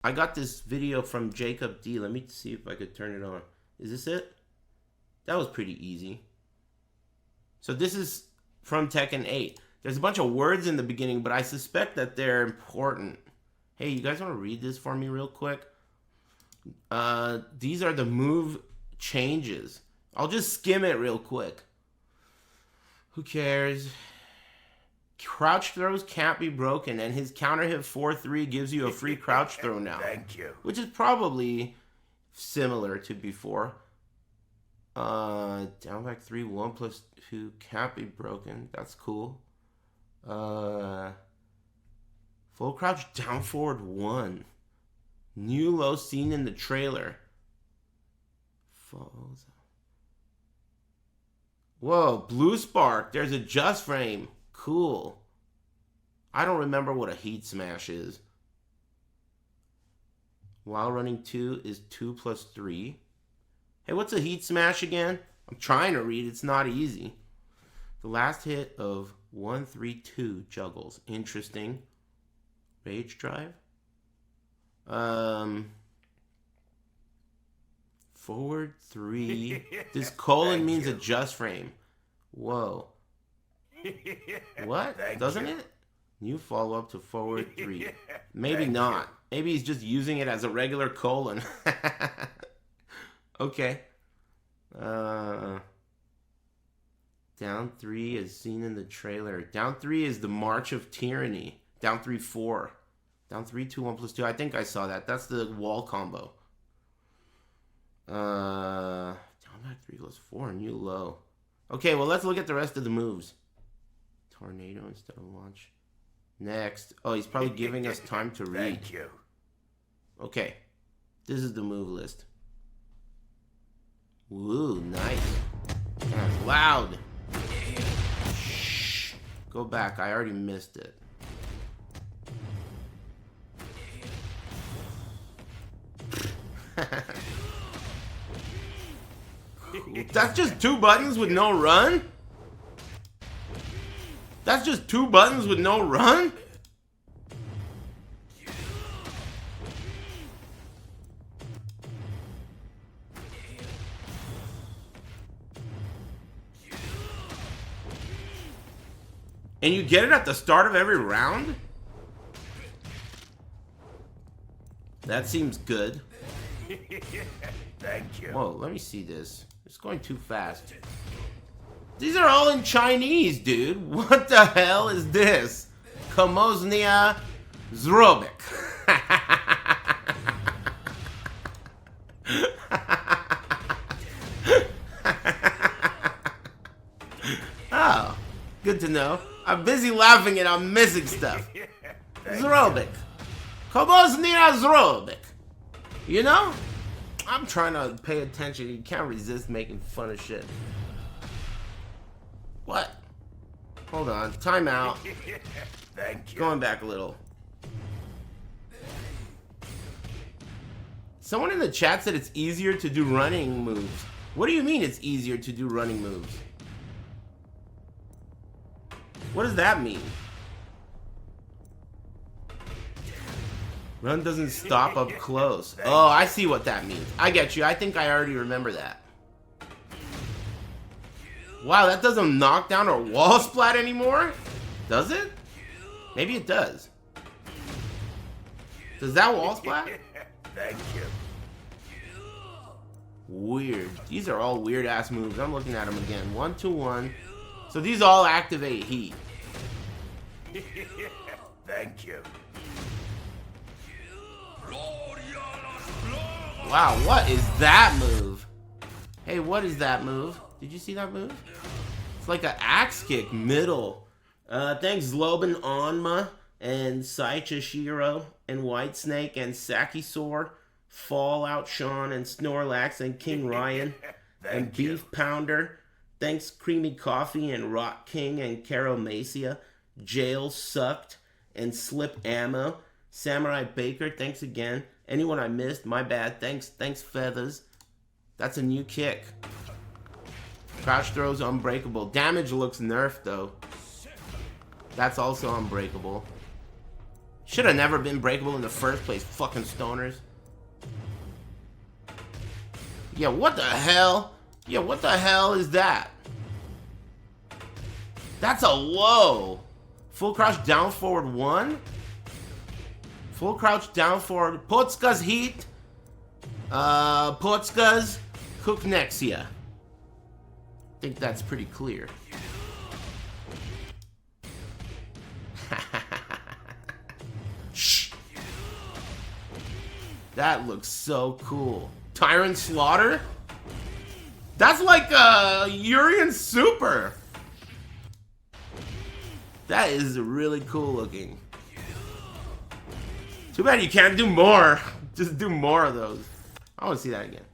I got this video from Jacob D. Let me see if I could turn it on. Is this it? That was pretty easy. So this is from Tekken 8. There's a bunch of words in the beginning, but I suspect that they're important. Hey, you guys want to read this for me real quick? These are the move changes. I'll just skim it real quick. Who cares? Crouch throws can't be broken, and his counter hit 4-3 gives you a free crouch throw now. Thank you. Which is probably similar to before. Down back 3, 1+2 can't be broken. That's cool. Full crouch down forward 1. New low seen in the trailer. Whoa, blue spark. There's a just frame. Cool. I don't remember what a heat smash is. While running 2 is 2+3. Hey, what's a heat smash again? I'm trying to read. It's not easy. The last hit of 1-3-2 juggles. Interesting. Rage drive. Forward 3. This colon means a just frame. Whoa. What? Doesn't it? New follow up to forward 3. Maybe not. Maybe he's just using it as a regular colon. Okay. Down 3 is seen in the trailer. Down 3 is the March of Tyranny. Down 3-4. Down 3-2 1+2. I think I saw that. That's the wall combo. Down back 3+4. New low. Okay, well let's look at the rest of the moves. Tornado instead of launch. Next. Oh, he's probably giving us time to read. Thank you. Okay. This is the move list. Woo, nice. That's loud. Shh. Go back. I already missed it. That's just 2 buttons with no run? That's just 2 buttons with no run? And you get it at the start of every round? That seems good. Thank you. Whoa, let me see this. It's going too fast. These are all in Chinese, dude. What the hell is this? Komoznia Zrobik. Oh, good to know. I'm busy laughing and I'm missing stuff. Zrobik. Komoznia Zrobik. You know? I'm trying to pay attention. You can't resist making fun of shit. What? Hold on. Time out. Thank you. Going back a little. Someone in the chat said it's easier to do running moves. What do you mean it's easier to do running moves? What does that mean? Run doesn't stop up close. Oh, I see what that means. I get you. I think I already remember that. Wow, that doesn't knock down or wall splat anymore? Does it? Maybe it does. Does that wall splat? Thank you. Weird. These are all weird ass moves. I'm looking at them again. 1-2-1. So these all activate heat. Thank you. Wow, what is that move? Hey, what is that move? Did you see that move? It's like an axe kick, middle. Thanks Zloban Onma and Saicha Shiro and Whitesnake and Sakisaur, Fallout Sean and Snorlax and King Ryan and Beef Pounder. Thanks Creamy Coffee and Rock King and Caro Macia. Jail Sucked and Slip Ammo. Samurai Baker, thanks again. Anyone I missed, my bad. Thanks Feathers. That's a new kick. Crouch throws unbreakable. Damage looks nerfed though. That's also unbreakable. Should have never been breakable in the first place, fucking stoners. Yeah, what the hell? Yeah, what the hell is that? That's a whoa. Full crouch down forward 1. Full crouch down forward. Potska's heat. Potska's Kuknexia. I think that's pretty clear. Shh. That looks so cool. Tyrant Slaughter? That's like a Urian Super. That is really cool looking. Too bad you can't do more. Just do more of those. I want to see that again.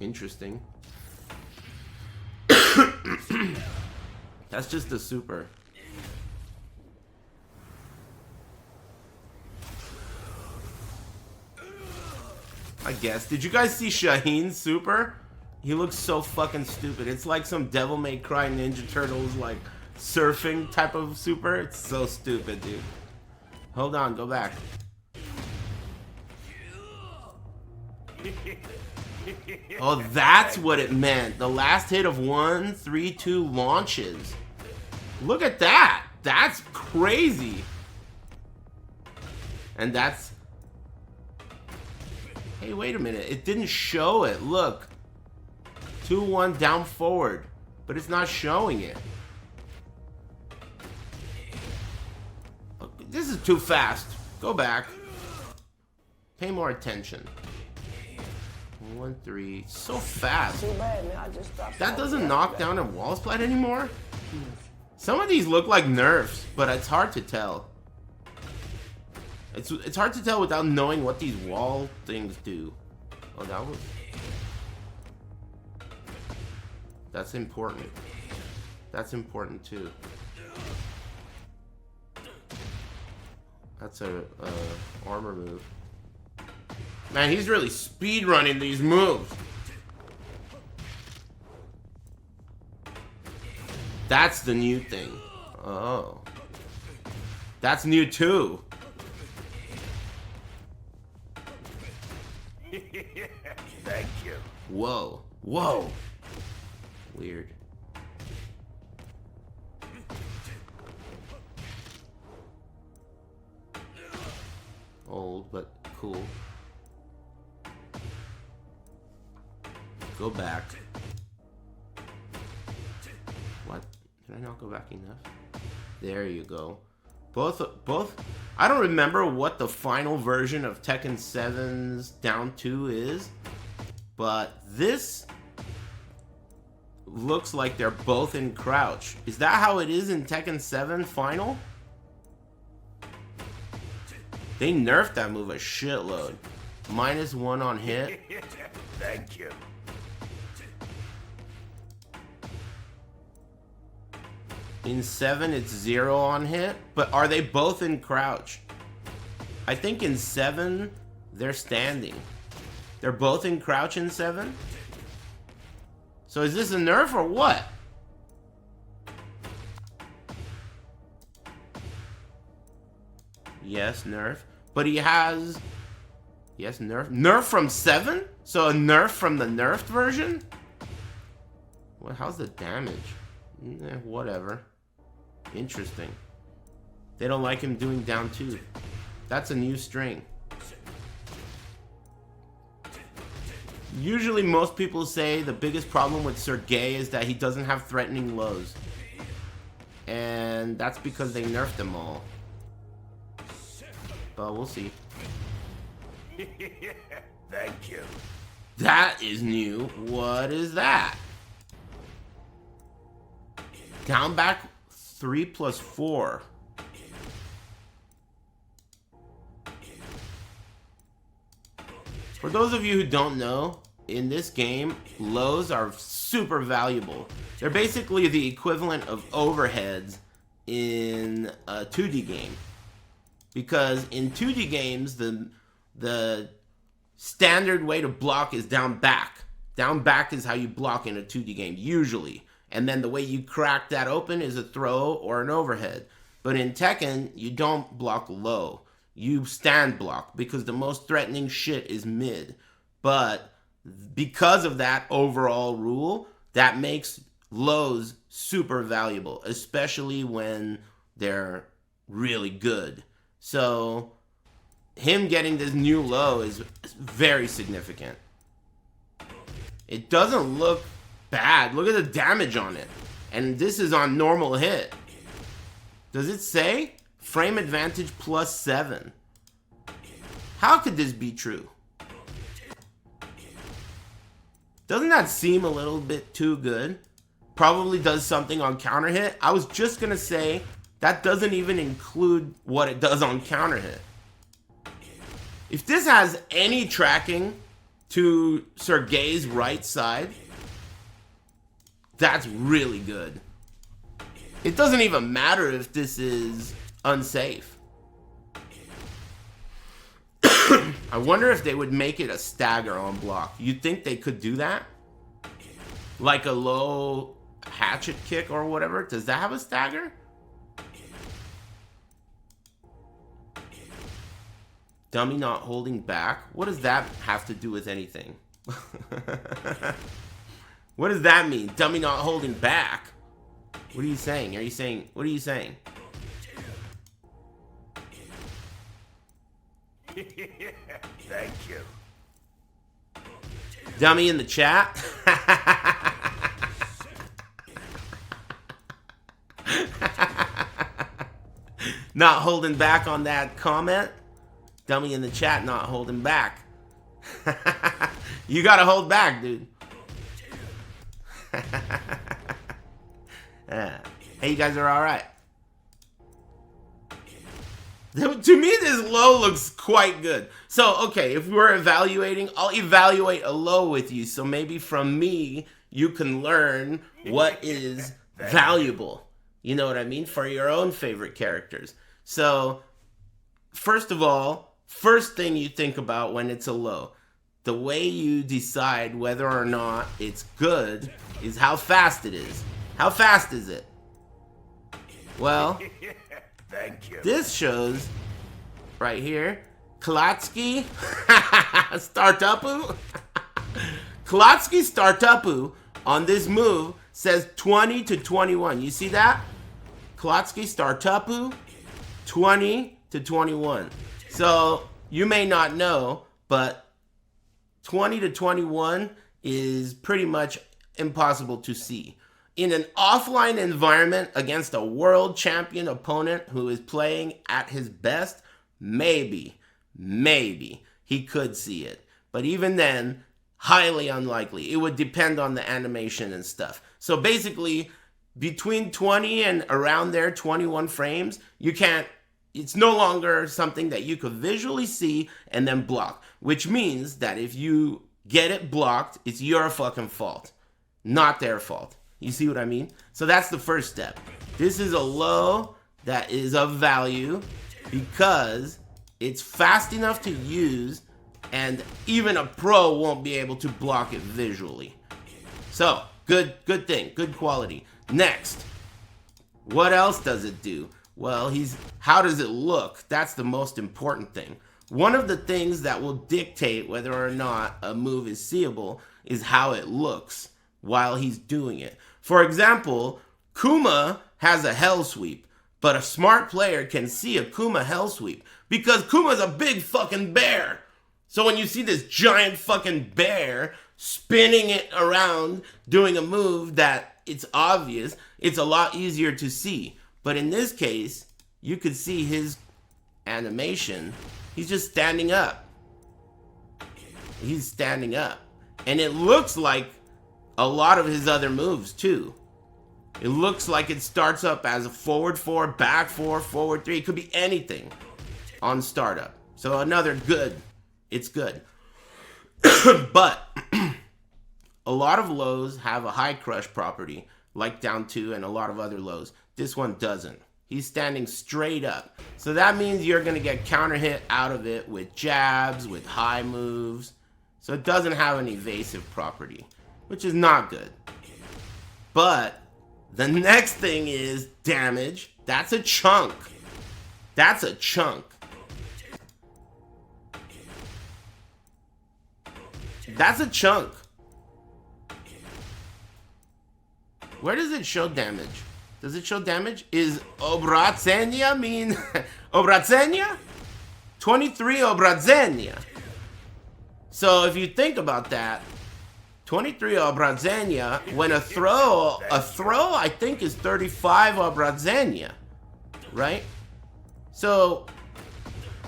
Interesting. That's just the super. I guess. Did you guys see Shaheen's super? He looks so fucking stupid. It's like some Devil May Cry Ninja Turtles like surfing type of super. It's so stupid, dude. Hold on, go back. Oh, that's what it meant. The last hit of 1, 3, 2 launches. Look at that. That's crazy. And that's... Hey, wait a minute. It didn't show it. Look. 2-1 down forward. But it's not showing it. This is too fast. Go back. Pay more attention. 1, 3. So fast. Too bad, man. I just stopped. That doesn't knock down a wall splat anymore? Some of these look like nerfs, but it's hard to tell. It's hard to tell without knowing what these wall things do. Oh, that was... That's important. That's important too. That's a armor move. Man, he's really speed running these moves. That's the new thing. Oh. That's new too. Thank you. Whoa. Whoa. Weird. Old, but cool. Go back. What? Did I not go back enough? There you go. Both. I don't remember what the final version of Tekken 7's Down 2 is, but this looks like they're both in crouch. Is that how it is in Tekken 7 final? They nerfed that move a shitload. -1 on hit. Thank you. In 7, it's 0 on hit. But are they both in crouch? I think in 7, they're standing. They're both in crouch in 7? So is this a nerf or what? Yes, nerf. But he has... Yes, nerf. Nerf from 7? So a nerf from the nerfed version? What? How's the damage? Whatever. Interesting. They don't like him doing down 2. That's a new string. Usually most people say the biggest problem with Sergei is that he doesn't have threatening lows. And that's because they nerfed them all. But we'll see. Thank you. That is new. What is that? Down back 3+4. For those of you who don't know, in this game, lows are super valuable. They're basically the equivalent of overheads in a 2D game. Because in 2D games, the standard way to block is down back. Down back is how you block in a 2D game, usually. And then the way you crack that open is a throw or an overhead. But in Tekken, you don't block low. You stand block because the most threatening shit is mid. But because of that overall rule, that makes lows super valuable, especially when they're really good. So him getting this new low is very significant. It doesn't look bad. Look at the damage on it. And this is on normal hit. Does it say? Frame advantage +7. How could this be true? Doesn't that seem a little bit too good? Probably does something on counter hit. I was just gonna say that doesn't even include what it does on counter hit. If this has any tracking to Sergei's right side, that's really good. It doesn't even matter if this is unsafe. I wonder if they would make it a stagger on block. You'd think they could do that? Like a low hatchet kick or whatever. Does that have a stagger? Dummy not holding back? What does that have to do with anything? What does that mean? Dummy not holding back? What are you saying? What are you saying? Thank you. Dummy in the chat? Not holding back on that comment? Dummy in the chat not holding back. You gotta hold back, dude. Hey, you guys are alright. To me, this low looks quite good. So, okay, if we're evaluating, I'll evaluate a low with you. So maybe from me, you can learn what is valuable. You know what I mean? For your own favorite characters. So, first of all, first thing you think about when it's a low, the way you decide whether or not it's good is how fast it is. How fast is it? Well, Thank you. this shows right here, Klatsky Startupu. Klatsky Startupu on this move says 20 to 21. You see that? Klatsky Startupu, 20 to 21. So you may not know, but 20 to 21 is pretty much impossible to see. In an offline environment against a world champion opponent who is playing at his best, maybe he could see it. But even then, highly unlikely. It would depend on the animation and stuff. So basically, between 20 and around there, 21 frames, you can't, it's no longer something that you could visually see and then block. Which means that if you get it blocked, it's your fucking fault, not their fault. You see what I mean? So that's the first step. This is a low that is of value because it's fast enough to use and even a pro won't be able to block it visually. So, good thing, good quality. Next, what else does it do? Well, how does it look? That's the most important thing. One of the things that will dictate whether or not a move is seeable is how it looks while he's doing it. For example, Kuma has a hell sweep, but a smart player can see a Kuma hell sweep because Kuma's a big fucking bear. So when you see this giant fucking bear spinning it around doing a move that it's obvious, it's a lot easier to see. But in this case, you could see his animation. He's just standing up. He's standing up. And it looks like a lot of his other moves too. It looks like it starts up as a forward 4, back 4, forward 3. It could be anything on startup. So another good. It's good. But a lot of lows have a high crush property, like down 2 and a lot of other lows. This one doesn't. He's standing straight up. So that means you're going to get counter hit out of it with jabs, with high moves. So it doesn't have an evasive property, which is not good. But The next thing is damage. That's a chunk. That's a chunk. That's a chunk. Where does it show damage? Does it show damage? Is obracenia mean... obracenia? 23 obracenia. So if you think about that, 23 obracenia, when a throw I think is 35 obracenia, right? So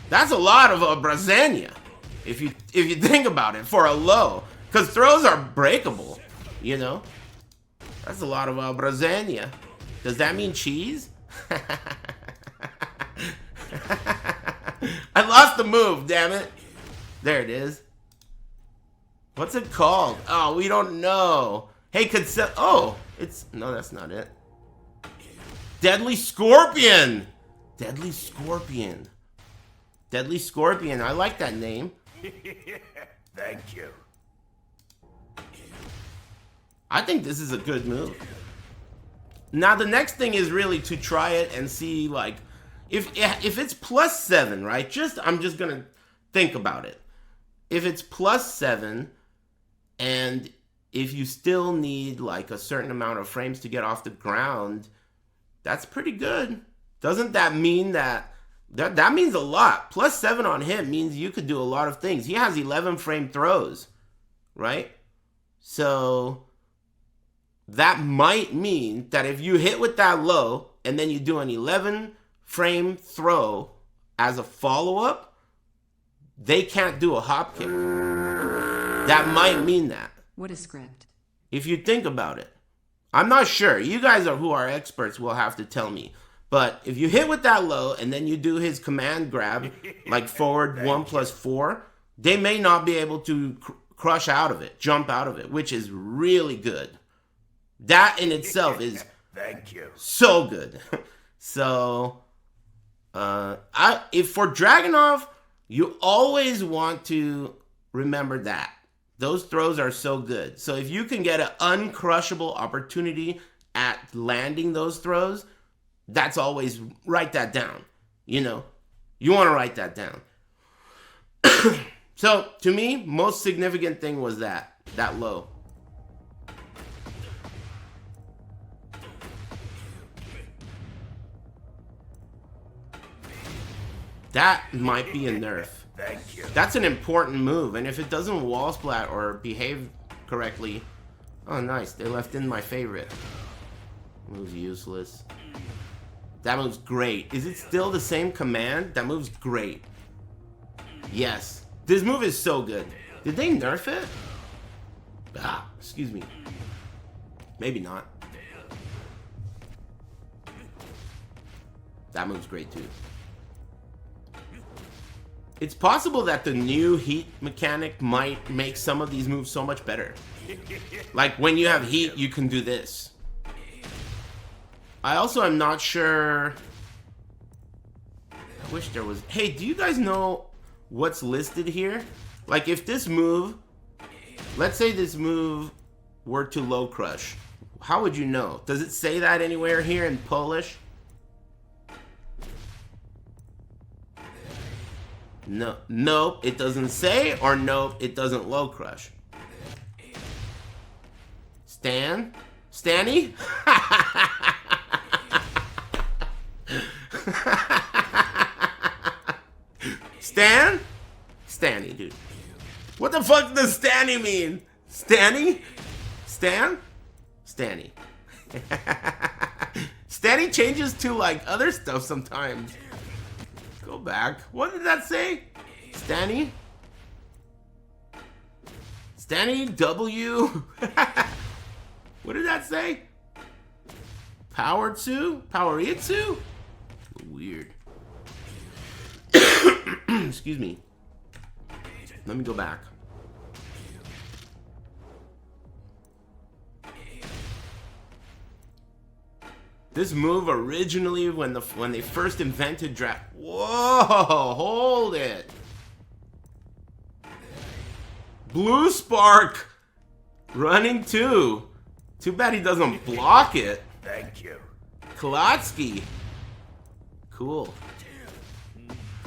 that's a lot of obracenia if you think about it for a low, because throws are breakable, you know. That's a lot of obracenia. Does that mean cheese? I lost the move, damn it. There it is. What's it called? Oh, we don't know. Hey, oh, it's... No, that's not it. Deadly Scorpion. Deadly Scorpion. Deadly Scorpion. I like that name. Thank you. I think this is a good move. Now, the next thing is really to try it and see, like, if it's +7, right? I'm just going to think about it. If it's +7... and if you still need like a certain amount of frames to get off the ground, that's pretty good. Doesn't that mean that means a lot? +7 on him means you could do a lot of things. He has 11 frame throws, right? So that might mean that if you hit with that low and then you do an 11 frame throw as a follow-up, they can't do a hop kick. That might mean that. What is script? If you think about it. I'm not sure. You guys who are experts will have to tell me. But if you hit with that low and then you do his command grab, like forward 1+4, they may not be able to crush out of it, jump out of it, which is really good. That in itself is Thank you. So good. So, if for Dragunov, you always want to remember that. Those throws are so good. So if you can get an uncrushable opportunity at landing those throws, that's always, write that down. You know, you want to write that down. So to me, most significant thing was that low. That might be a nerf. Thank you. That's an important move, and if it doesn't wall splat or behave correctly... Oh, nice. They left in my favorite. Move's useless. That move's great. Is it still the same command? That move's great. Yes. This move is so good. Did they nerf it? Ah, excuse me. Maybe not. That move's great, too. It's possible that the new heat mechanic might make some of these moves so much better. Like, when you have heat, you can do this. I also am not sure... I wish there was... Hey, do you guys know what's listed here? Like, if this move... Let's say this move were to low crush. How would you know? Does it say that anywhere here in Polish? No, nope, it doesn't say, or nope, it doesn't low crush. Stanny? Stanny, dude. What the fuck does Stanny mean? Stanny? Stan? Stanny. Stanny changes to like other stuff sometimes. Go back. What did that say? Stanny? Stanny W? What did that say? Poweritsu? Poweritsu? Weird. Excuse me. Let me go back. This move originally, when they first invented Whoa! Hold it! Blue Spark! Running 2. Too bad he doesn't block it. Thank you. Klotsky. Cool.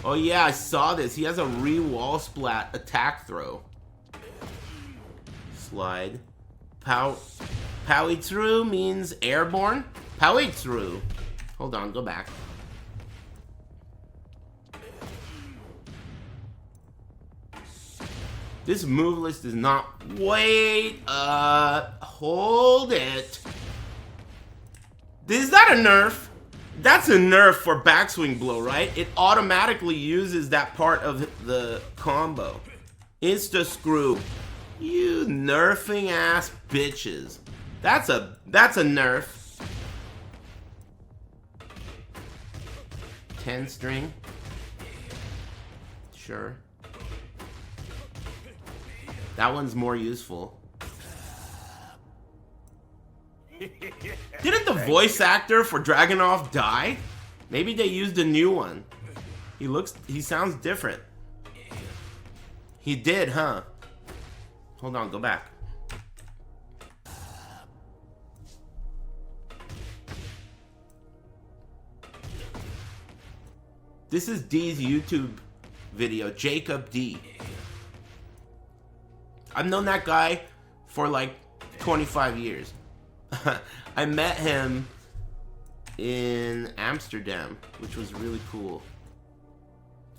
Oh yeah, I saw this. He has a re-wall splat attack throw. Slide. Powitru means airborne. Powitru. Hold on, go back. This move list is not... Wait, hold it. Is that a nerf? That's a nerf for backswing blow, right? It automatically uses that part of the combo. Insta screw. You nerfing ass bitches. That's a nerf. 10 string. Sure. That one's more useful. Didn't the voice actor for Dragunov die? Maybe they used a new one. He sounds different. He did, huh? Hold on, go back. This is D's YouTube video, Jacob D. I've known that guy for like 25 years. I met him in Amsterdam, which was really cool.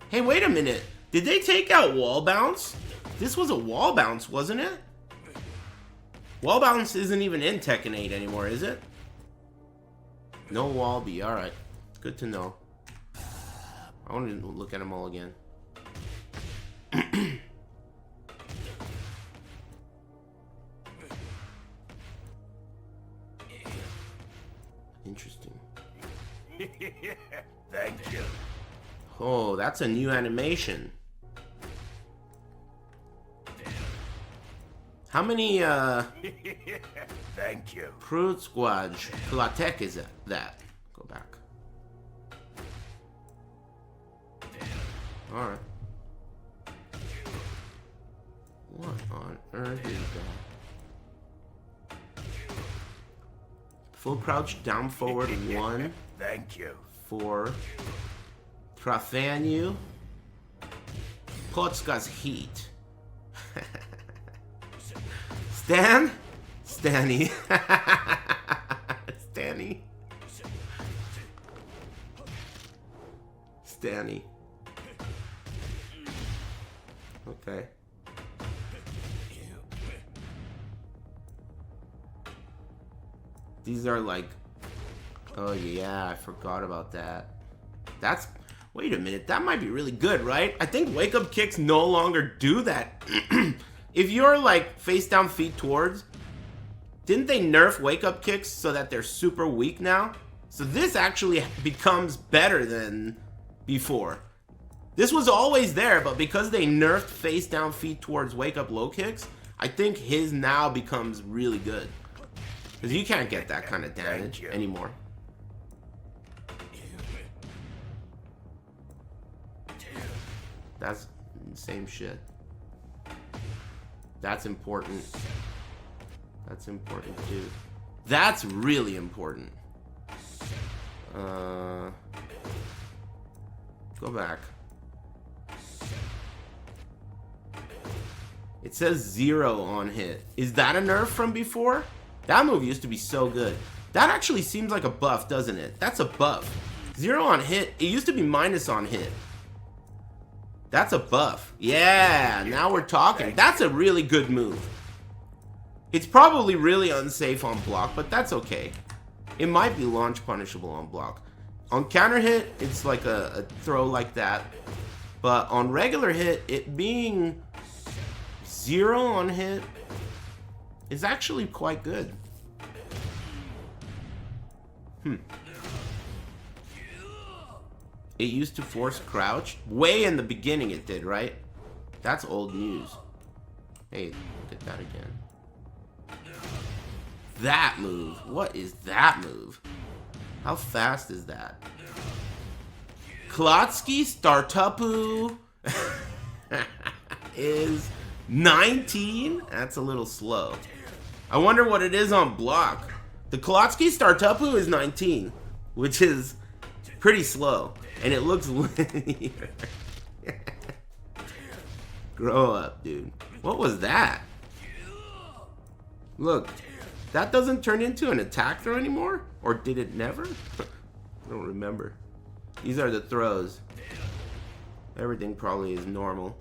Hey, wait a minute. Did they take out wall bounce? This was a wall bounce, wasn't it? Wall bounce isn't even in Tekken 8 anymore, is it? No wall B, alright. Good to know. I want to look at them all again. Interesting. Thank you. Oh, that's a new animation. How many, Thank you. Prude Squad Platek is that? Go back. Alright. What on earth is that? Full crouch, down forward, 1. Thank you. 4. Trafanu. Potska's heat. Stan? Stanny. Stanny. Stanny. Okay. These are like... Oh yeah, I forgot about that. That's... Wait a minute, that might be really good, right? I think wake-up kicks no longer do that. If you're like face down, feet towards, didn't they nerf wake-up kicks so that they're super weak now? So this actually becomes better than before. This was always there, but because they nerfed face down, feet towards wake-up low kicks, I think his now becomes really good. Because you can't get that kind of damage anymore. That's the same shit. That's important. That's important too. That's really important. Go back. It says 0 on hit. Is that a nerf from before? That move used to be so good. That actually seems like a buff, doesn't it? That's a buff. 0 on hit. It used to be minus on hit. That's a buff. Yeah, now we're talking. That's a really good move. It's probably really unsafe on block, but that's okay. It might be launch punishable on block. On counter hit, it's like a throw like that. But on regular hit, it being 0 on hit is actually quite good. It used to force crouch. Way in the beginning it did, right? That's old news. Hey, look at that again. That move. What is that move? How fast is that? Klotsky Startupu is 19? That's a little slow. I wonder what it is on block. The Kolotsky Startupu is 19, which is pretty slow, and it looks linear. Grow up, dude. What was that? Look, that doesn't turn into an attack throw anymore? Or did it never? I don't remember. These are the throws. Everything probably is normal.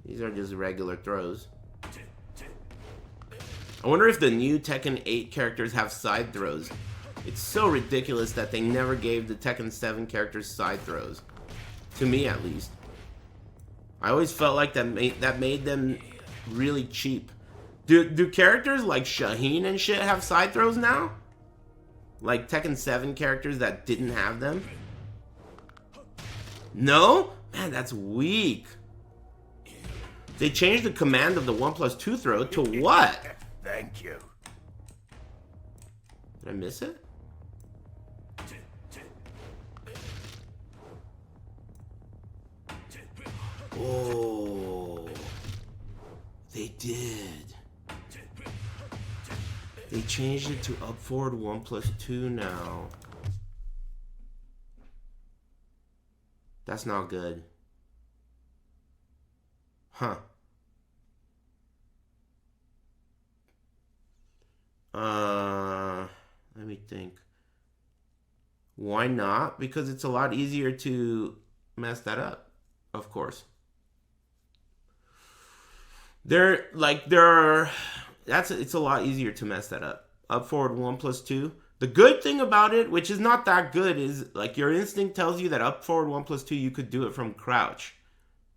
These are just regular throws. I wonder if the new Tekken 8 characters have side throws. It's so ridiculous that they never gave the Tekken 7 characters side throws. To me, at least. I always felt like that made them really cheap. Do characters like Shaheen and shit have side throws now? Like Tekken 7 characters that didn't have them? No? Man, that's weak. They changed the command of the 1+2 throw to what? Thank you. Did I miss it? Oh, they did. They changed it to up forward 1+2 now. That's not good. Huh. Let me think. Why not? Because it's a lot easier to mess that up, of course. It's a lot easier to mess that up. Up forward 1+2. The good thing about it, which is not that good, is like your instinct tells you that up forward 1+2 you could do it from crouch.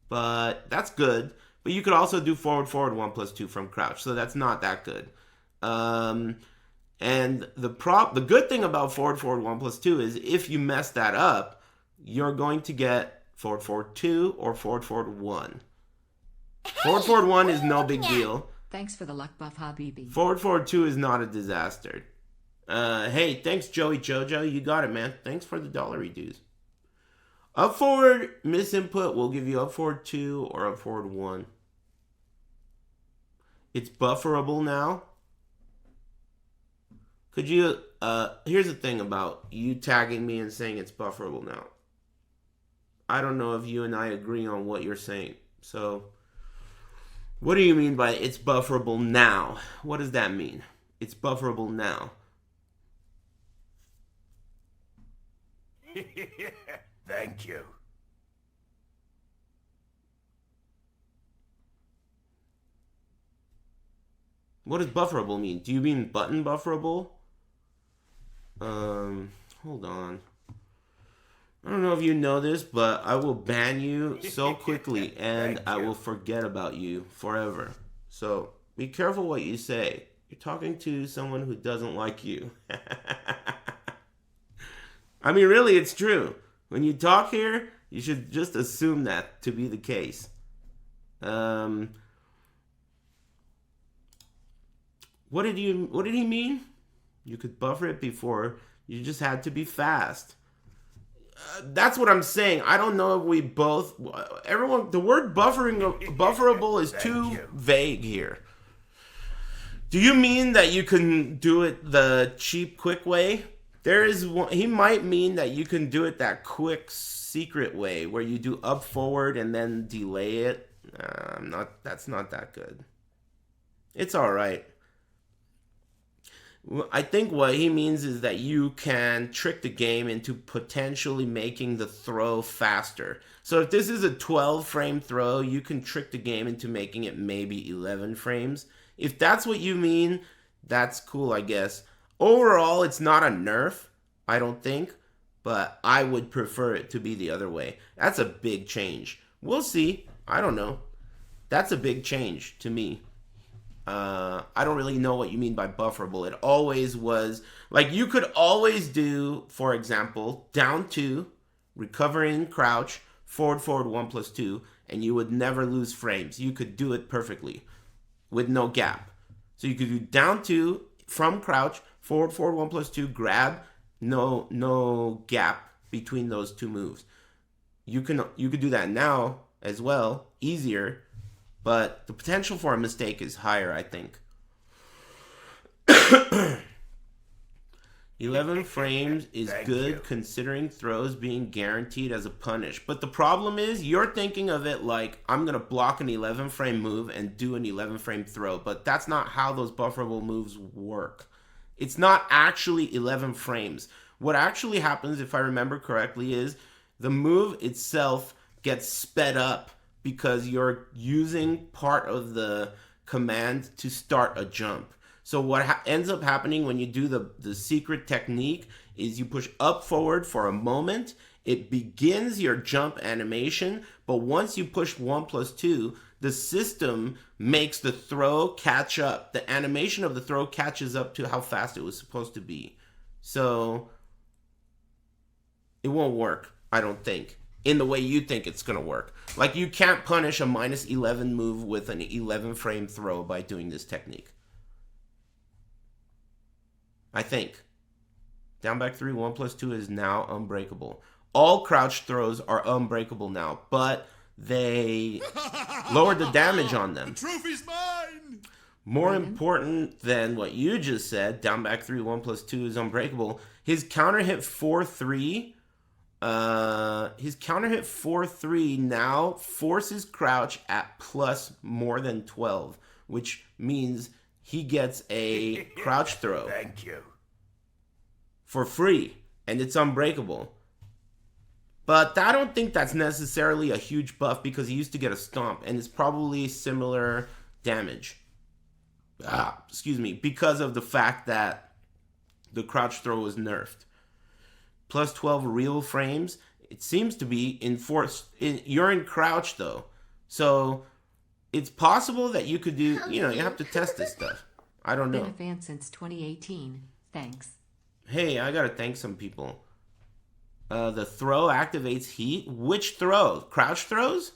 But that's good. But you could also do forward 1+2 from crouch. So that's not that good. And the good thing about forward 1+2 is if you mess that up, you're going to get forward 2 or forward 1. Forward 1 is no big deal. Thanks for the luck buff, Habibi. Forward 2 is not a disaster. Hey, thanks Joey Jojo. You got it, man. Thanks for the $1 dues. Up forward misinput will give you up forward 2 or up forward 1. It's bufferable now. Could you, here's the thing about you tagging me and saying it's bufferable now. I don't know if you and I agree on what you're saying. So, what do you mean by it's bufferable now? What does that mean? It's bufferable now. Thank you. What does bufferable mean? Do you mean button bufferable? Hold on. I don't know if you know this, but I will ban you so quickly and I will forget about you forever. So be careful what you say. You're talking to someone who doesn't like you. I mean, really, it's true. When you talk here, you should just assume that to be the case. What did he mean? You could buffer it before. You just had to be fast. That's what I'm saying. I don't know if we both... Everyone... The word bufferable is too vague here. Do you mean that you can do it the cheap, quick way? There is one... He might mean that you can do it that quick, secret way, where you do up, forward, and then delay it. That's not that good. It's alright. I think what he means is that you can trick the game into potentially making the throw faster. So if this is a 12 frame throw, you can trick the game into making it maybe 11 frames. If that's what you mean, that's cool, I guess. Overall, it's not a nerf, I don't think, but I would prefer it to be the other way. That's a big change. We'll see. I don't know. That's a big change to me. I don't really know what you mean by bufferable. It always was, like, you could always do, for example, down 2, recovering crouch, forward 1+2, and you would never lose frames. You could do it perfectly with no gap. So you could do down 2 from crouch, forward 1+2, grab, no gap between those two moves. You could do that now as well, easier, but the potential for a mistake is higher, I think. 11 frames is good considering throws being guaranteed as a punish. But the problem is you're thinking of it like I'm going to block an 11 frame move and do an 11 frame throw. But that's not how those bufferable moves work. It's not actually 11 frames. What actually happens, if I remember correctly, is the move itself gets sped up because you're using part of the command to start a jump. So what ends up happening when you do the secret technique is you push up forward for a moment. It begins your jump animation, but once you push 1+2, the system makes the throw catch up. The animation of the throw catches up to how fast it was supposed to be. So it won't work, I don't think, in the way you think it's going to work. Like, you can't punish a -11 move with an 11 frame throw by doing this technique. I think. Down back 3, 1+2 is now unbreakable. All crouch throws are unbreakable now, but they lowered the damage on them. The trophy's mine! More important than what you just said, down back 3, 1+2 is unbreakable. His counter hit 4-3. His counter hit 4-3 now forces crouch at plus more than 12, which means he gets a crouch throw. Thank you. For free, and it's unbreakable. But I don't think that's necessarily a huge buff because he used to get a stomp, and it's probably similar damage. Excuse me, because of the fact that the crouch throw was nerfed. Plus 12 real frames, it seems to be enforced. You're in crouch though, so it's possible that you could do, you have to test this stuff. I don't know. Been a fan since 2018. Thanks. Hey, I gotta thank some people. The throw activates heat. Which throw? Crouch throws?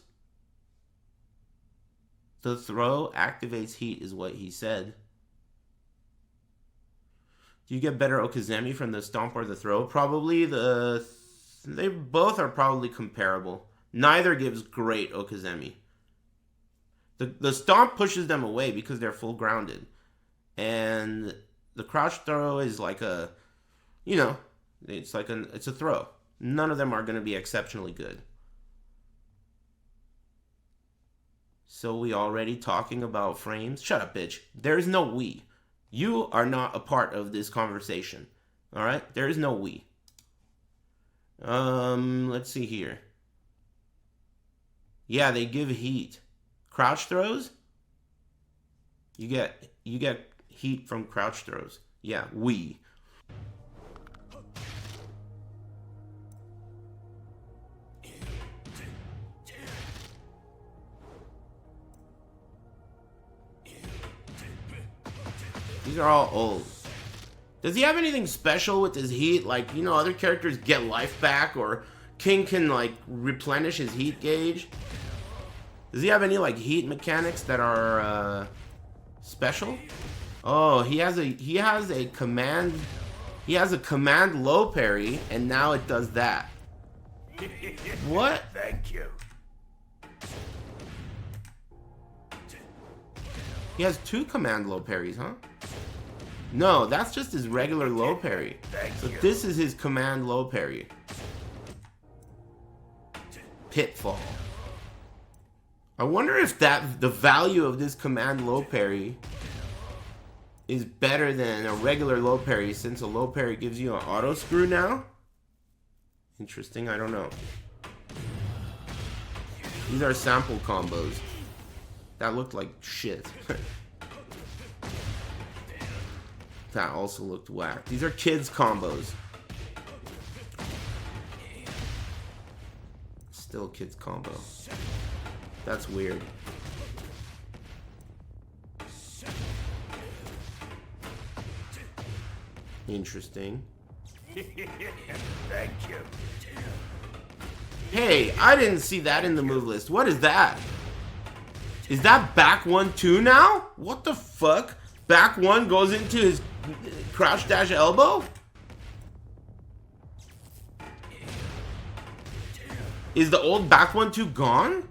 The throw activates heat is what he said. Do you get better Okazemi from the stomp or the throw? Probably they both are probably comparable. Neither gives great Okazemi. The stomp pushes them away because they're full grounded. And the crouch throw is like a, it's a throw. None of them are going to be exceptionally good. So we already talking about frames? Shut up, bitch. There is no we. You are not a part of this conversation. All right? There is no we. Let's see here. Yeah, they give heat. Crouch throws? You get heat from crouch throws. Yeah, we. These are all old. Does he have anything special with his heat? Like, other characters get life back, or King can, replenish his heat gauge? Does he have any, heat mechanics that are, special? Oh, he has a command low parry, and now it does that. What? Thank you. He has 2 command low parries, huh? No, that's just his regular low parry. So this is his command low parry. Pitfall. I wonder if the value of this command low parry is better than a regular low parry, since a low parry gives you an auto screw now. Interesting, I don't know. These are sample combos. That looked like shit. That also looked whack. These are kids combos. Still kids combo. That's weird. Interesting. Thank you. Hey, I didn't see that in the move list. What is that? Is that back 1-2 now? What the fuck? Back 1 goes into his crouch dash elbow? Is the old back 1-2 gone?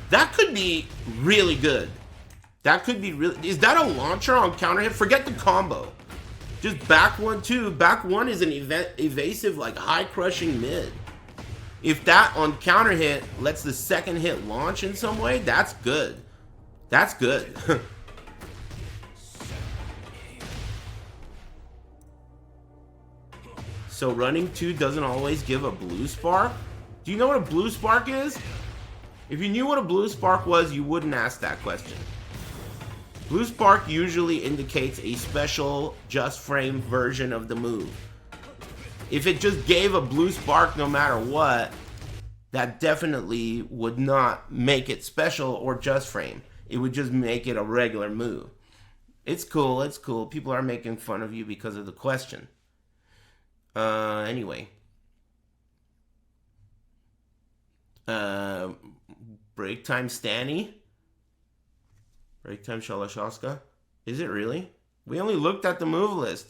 That could be really good. That could be really... Is that a launcher on counter hit? Forget the combo. Just back 1-2. Back 1 is an evasive, like, high crushing mid. If that on counter hit lets the second hit launch in some way, that's good. That's good. So running 2 doesn't always give a blue spark? Do you know what a blue spark is? If you knew what a blue spark was, you wouldn't ask that question. Blue spark usually indicates a special just frame version of the move. If it just gave a blue spark no matter what, that definitely would not make it special or just frame. It would just make it a regular move. It's cool, it's cool. People are making fun of you because of the question. Anyway. Break time Stanny? Break time Shalashowska? Is it really? We only looked at the move list.